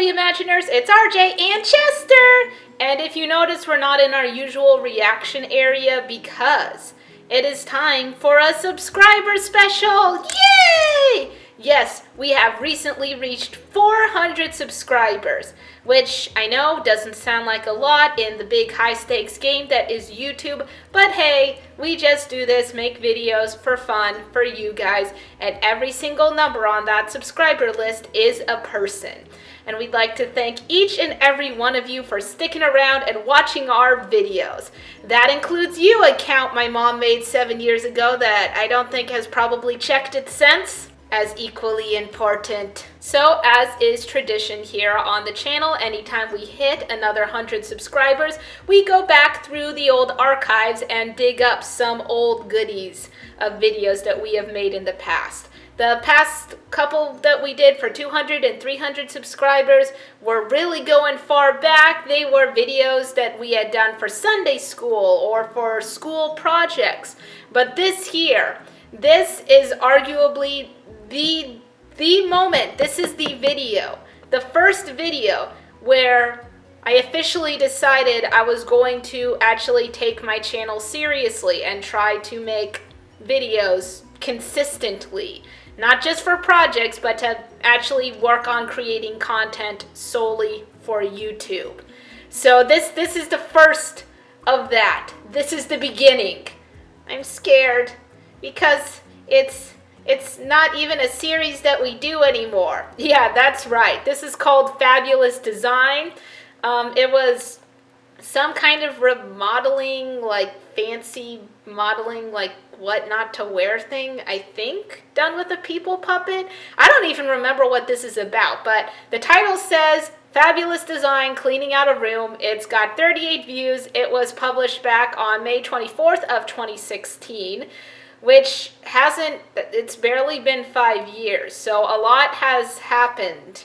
Reimaginers, it's RJ and Chester! And if you notice, we're not in our usual reaction area because it is time for a subscriber special! Yay! Yes, we have recently reached 400 subscribers, which I know doesn't sound like a lot in the big high-stakes game that is YouTube, but hey, we just do this, make videos for fun for you guys, and every single number on that subscriber list is a person. And we'd like to thank each and every one of you for sticking around and watching our videos. That includes you, a count my mom made 7 years ago that I don't think has probably checked it since. As equally important. So, as is tradition here on the channel, anytime we hit another 100 subscribers, we go back through the old archives and dig up some old goodies of videos that we have made in the past. The past couple that we did for 200 and 300 subscribers were really going far back. They were videos that we had done for Sunday school or for school projects. But this here, this is arguably the moment. This is the video, the first video where I officially decided I was going to actually take my channel seriously and try to make videos consistently. Not just for projects, but to actually work on creating content solely for YouTube. So this is the first of that. This is the beginning. I'm scared because it's not even a series that we do anymore. Yeah, that's right. This is called Fabulous Design. It was some kind of remodeling, like fancy modeling, like what not to wear thing, I think, done with a people puppet. I don't even remember what this is about, but the title says Fabulous Design, Cleaning Out a Room. It's got 38 views. It was published back on May 24th of 2016. Which it's barely been 5 years, so a lot has happened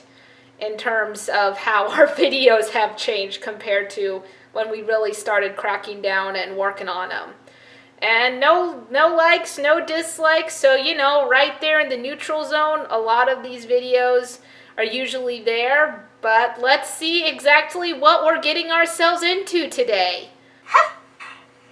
in terms of how our videos have changed compared to when we really started cracking down and working on them. And no likes, no dislikes, so you know, right there in the neutral zone, a lot of these videos are usually there, but let's see exactly what we're getting ourselves into today.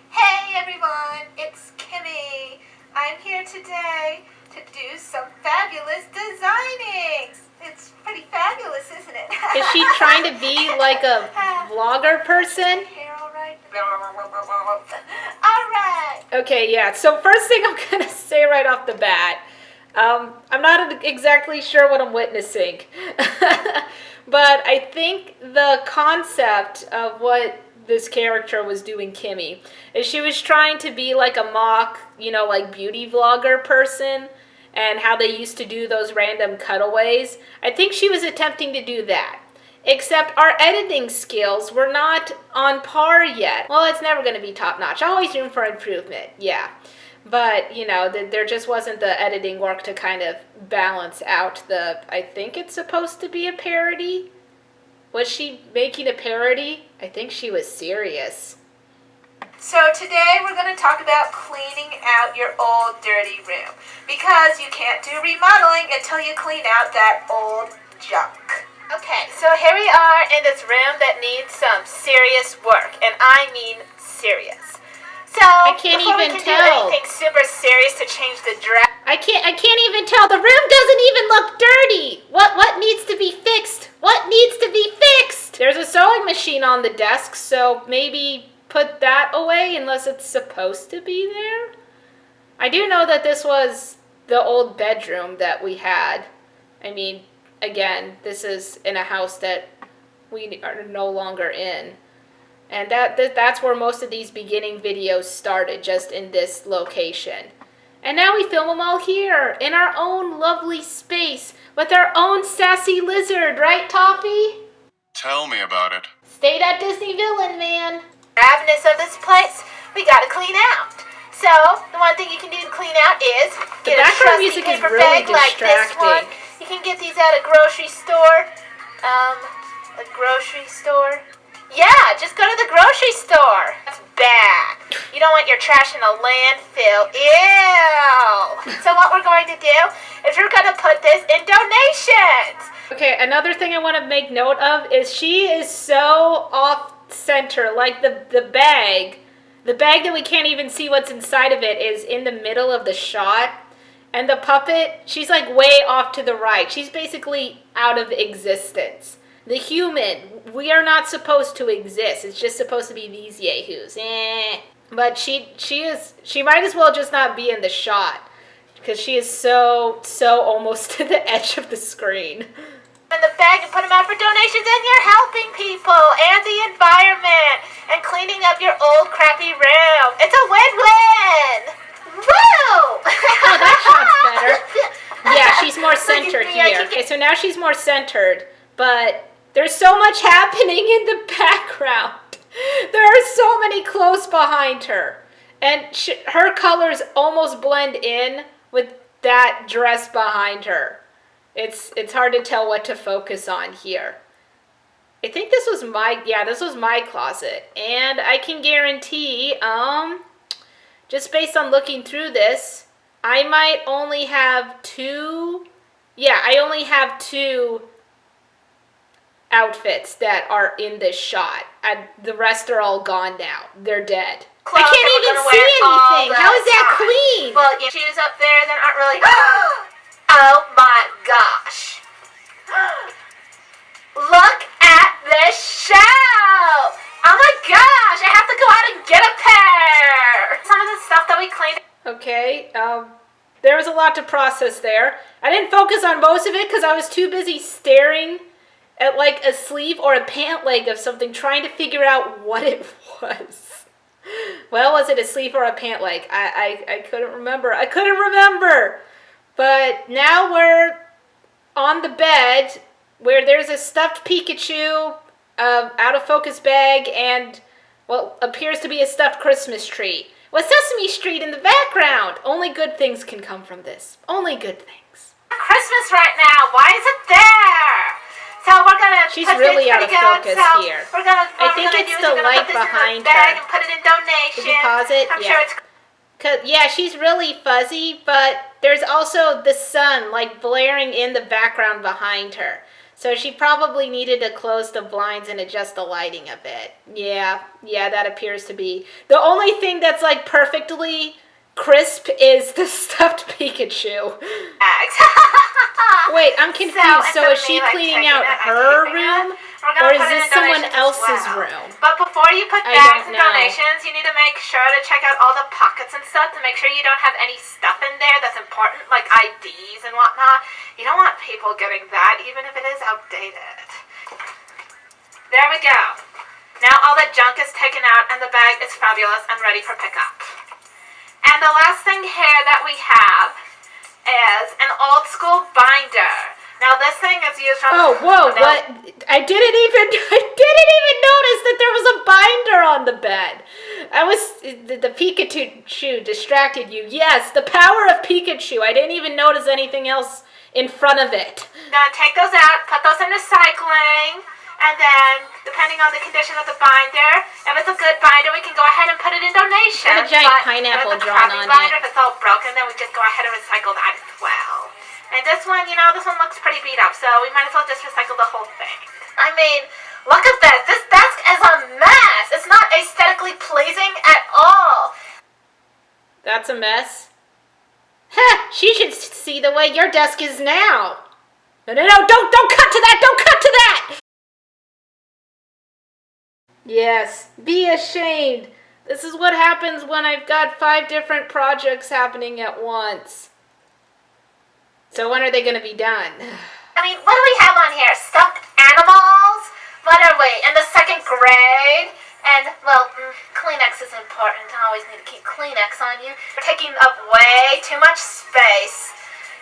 Hey everyone, it's Kimmy. I'm here today to do some fabulous designing. It's pretty fabulous, isn't it? Is she trying to be like a vlogger person? Hair all right? All right. Okay, yeah. So first thing I'm going to say right off the bat, I'm not exactly sure what I'm witnessing. But I think the concept of what this character was doing, Kimmy, is she was trying to be like a mock, you know, like beauty vlogger person, and how they used to do those random cutaways. I think she was attempting to do that. Except our editing skills were not on par yet. Well, it's never going to be top-notch. Always room for improvement, yeah. But, you know, there just wasn't the editing work to kind of balance out the, I think it's supposed to be a parody. Was she making a parody? I think she was serious. So today we're going to talk about cleaning out your old dirty room. Because you can't do remodeling until you clean out that old junk. Okay, so here we are in this room that needs some serious work. And I mean serious. So, I can't before even we can tell. do anything super serious to change the dress. I can't even tell. The room doesn't even look dirty. What needs to be fixed? What needs to be fixed? There's a sewing machine on the desk, so maybe put that away unless it's supposed to be there. I do know that this was the old bedroom that we had. I mean, again, this is in a house that we are no longer in. And that's where most of these beginning videos started, just in this location. And now we film them all here, in our own lovely space, with our own sassy lizard, right, Toffee? Tell me about it. Stay that Disney villain, man. Ravenous of this place, we gotta clean out. So, the one thing you can do to clean out is get a background trusty music is paper really bag like this one. distracting. You can get these at a grocery store. A grocery store? Yeah, just go to the grocery store. That's bad. You don't want your trash in a landfill. Ew. So what we're going to do is we're going to put this in donations. Okay, another thing I want to make note of is she is so off center. Like the bag that we can't even see what's inside of it is in the middle of the shot. And the puppet, she's like way off to the right. She's basically out of existence. The human, we are not supposed to exist. It's just supposed to be these yahoos. But she might as well just not be in the shot. Because she is so almost to the edge of the screen. In the bag and put them out for donations, and you're helping people and the environment and cleaning up your old crappy room. It's a win-win! Woo! Oh, that shot's better. Yeah, she's more centered here. Okay, so now she's more centered, but there's so much happening in the background. There are so many close behind her, and her colors almost blend in with that dress behind her. It's hard to tell what to focus on here. I think this was my closet, and I can guarantee, just based on looking through this, I might only have two outfits that are in this shot. And the rest are all gone now. They're dead. I can't even see anything. How is that clean? Well, your shoes up there that aren't really... Oh my gosh. Look at this show. Oh my gosh, I have to go out and get a pair. Some of the stuff that we cleaned. Okay, there was a lot to process there. I didn't focus on most of it because I was too busy staring at like a sleeve or a pant leg of something, trying to figure out what it was. Well, was it a sleeve or a pant leg? I couldn't remember. But now we're on the bed where there's a stuffed Pikachu, out of focus bag, and what appears to be a stuffed Christmas tree. With Sesame Street in the background. Only good things can come from this. Only good things. Christmas right now. Why is it there? So we're gonna. She's really out of focus here. I think it's the light behind her. And put it in donation. Did you pause it? I'm yeah. sure it's. Yeah, she's really fuzzy, but there's also the sun like blaring in the background behind her. So she probably needed to close the blinds and adjust the lighting a bit. Yeah, that appears to be. The only thing that's like perfectly crisp is the stuffed Pikachu. Wait, I'm confused. So is she cleaning out her room? Or is this someone else's room? But before you put bags and donations, you need to make sure to check out all the pockets and stuff to make sure you don't have any stuff in there that's important, like IDs and whatnot. You don't want people getting that, even if it is outdated. There we go. Now all the junk is taken out and the bag is fabulous and ready for pickup. And the last thing here that we have is an old school binder. Now this thing is used from... Oh, whoa, what? I didn't even notice that there was a binder on the bed. The Pikachu distracted you. Yes, the power of Pikachu. I didn't even notice anything else in front of it. Now take those out, put those in recycling, and then, depending on the condition of the binder, if it's a good binder, we can go ahead and put it in donation. Got a giant pineapple drawn on binder, it. If it's all broken, then we just go ahead and recycle that as well. And this one, this one looks pretty beat up, so we might as well just recycle the whole thing. I mean, look at this. This desk is a mess. It's not aesthetically pleasing at all. That's a mess. Heh, she should see the way your desk is now. No, don't cut to that. Don't cut to that. Yes, be ashamed. This is what happens when I've got 5 different projects happening at once. So when are they going to be done? I mean, what do we have on here? Stuffed animals? What are we, in the 2nd grade? And, well, Kleenex is important. I always need to keep Kleenex on you. You're taking up way too much space,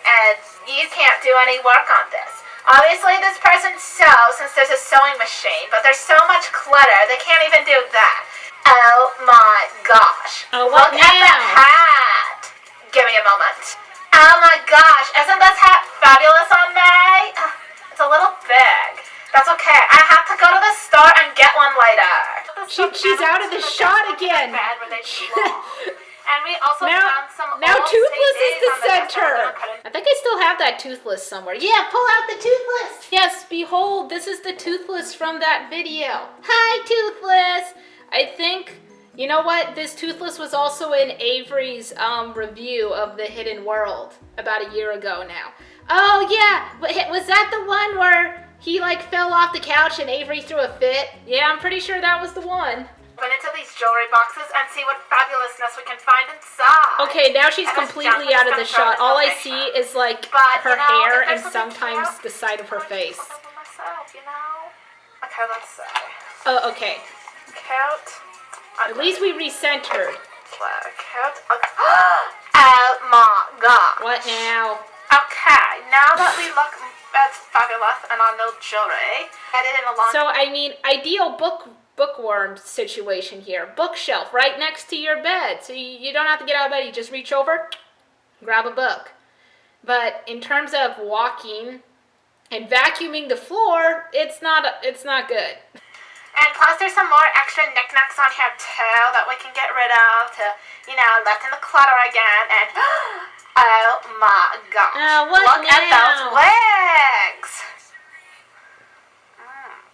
and you can't do any work on this. Obviously, this person sews since there's a sewing machine, but there's so much clutter, they can't even do that. Oh my gosh. Oh, what Look now? at the hat. Give me a moment. Oh my gosh, isn't this hat fabulous on me? It's a little big. That's okay. I have to go to the store and get one later. She's out of the shot again. And we also found some now old Toothless is CDs the on desk that we're center. gonna put in. I think I still have that Toothless somewhere. Yeah, pull out the Toothless. Yes, behold, this is the Toothless from that video. Hi, Toothless. I think, you know what? This Toothless was also in Avery's review of The Hidden World about a year ago now. Oh, yeah. Was that the one where he like fell off the couch and Avery threw a fit? Yeah, I'm pretty sure that was the one. Open into these jewelry boxes and see what fabulousness we can find inside. Okay, now she's completely out of the shot. All I see is like her hair and sometimes the side of her face. Myself, you know? Okay, let's see. Oh, okay. Count. At least we recentered. Count. Okay. Oh my god. What now? Okay, now that we look at fabulous and our new jewelry, headed in a long. So I mean, ideal bookworm situation here. Bookshelf right next to your bed. So you don't have to get out of bed. You just reach over, grab a book. But in terms of walking and vacuuming the floor, it's not good. And plus there's some more extra knickknacks on here too that we can get rid of to, let in the clutter again. And oh my gosh. What look now? at those wigs.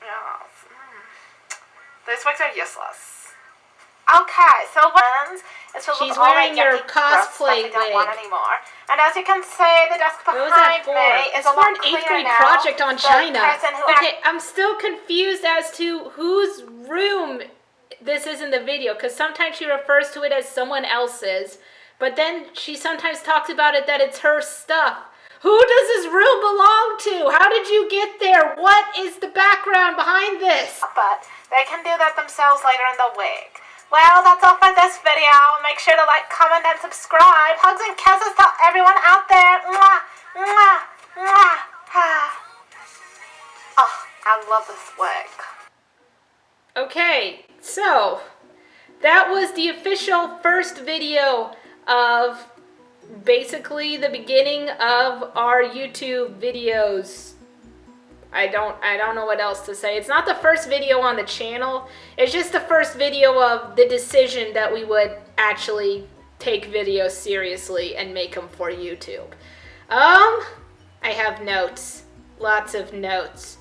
Yes. These wigs are useless. Okay, so what is to She's look all wearing that your yucky, gross stuff cosplay we don't want wig. anymore. And as you can see, the desk What was that behind for? me is It's a for lot an 8th cleaner grade now. project on The China. person who Okay, I'm still confused as to whose room this is in the video, because sometimes she refers to it as someone else's, but then she sometimes talks about it that it's her stuff. Who does this room belong to? How did you get there? What is the background behind this? But they can do that themselves later in the week. Well, that's all for this video. Make sure to like, comment, and subscribe. Hugs and kisses to everyone out there. Mwah, mwah, mwah. Oh, I love this wig. Okay, so that was the official first video of basically the beginning of our YouTube videos. I don't know what else to say. It's not the first video on the channel. It's just the first video of the decision that we would actually take videos seriously and make them for YouTube. I have notes. Lots of notes.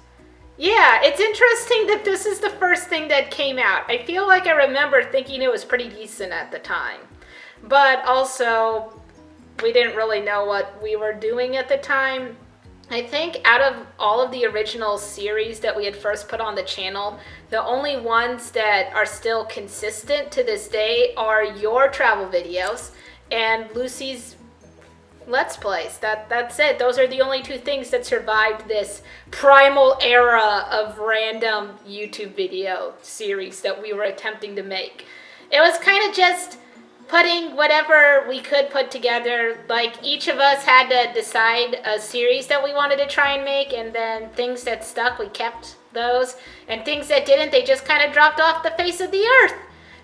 Yeah, it's interesting that this is the first thing that came out. I feel like I remember thinking it was pretty decent at the time. But also, we didn't really know what we were doing at the time. I think out of all of the original series that we had first put on the channel, the only ones that are still consistent to this day are your travel videos and Lucy's Let's Plays. That's it. Those are the only two things that survived this primal era of random YouTube video series that we were attempting to make. It was kind of just putting whatever we could put together. Like, each of us had to decide a series that we wanted to try and make, and then things that stuck, we kept those, and things that didn't, they just kind of dropped off the face of the earth.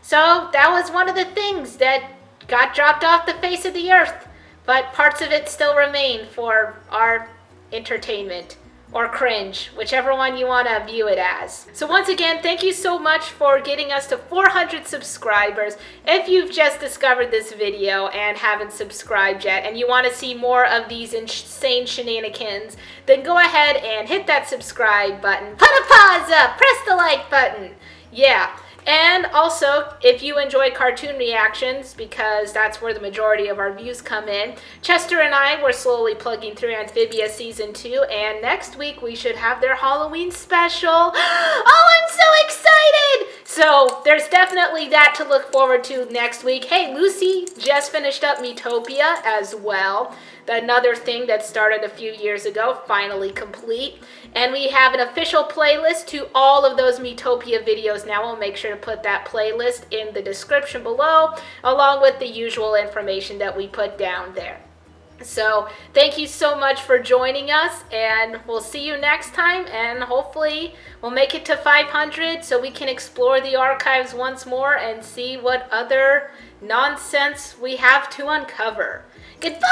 So that was one of the things that got dropped off the face of the earth, but parts of it still remain for our entertainment or cringe, whichever one you want to view it as. So once again, thank you so much for getting us to 400 subscribers. If you've just discovered this video and haven't subscribed yet and you want to see more of these insane shenanigans, then go ahead and hit that subscribe button, put a pause up, press the like button. Yeah. And also, if you enjoy cartoon reactions, because that's where the majority of our views come in, Chester and I were slowly plugging through Amphibia Season 2, and next week we should have their Halloween special. Oh, I'm so excited! So there's definitely that to look forward to next week. Hey, Lucy just finished up Metopia as well. Another thing that started a few years ago, finally complete. And we have an official playlist to all of those Metopia videos now. We'll make sure to put that playlist in the description below, along with the usual information that we put down there. So thank you so much for joining us, and we'll see you next time, and hopefully we'll make it to 500 so we can explore the archives once more and see what other nonsense we have to uncover. Goodbye!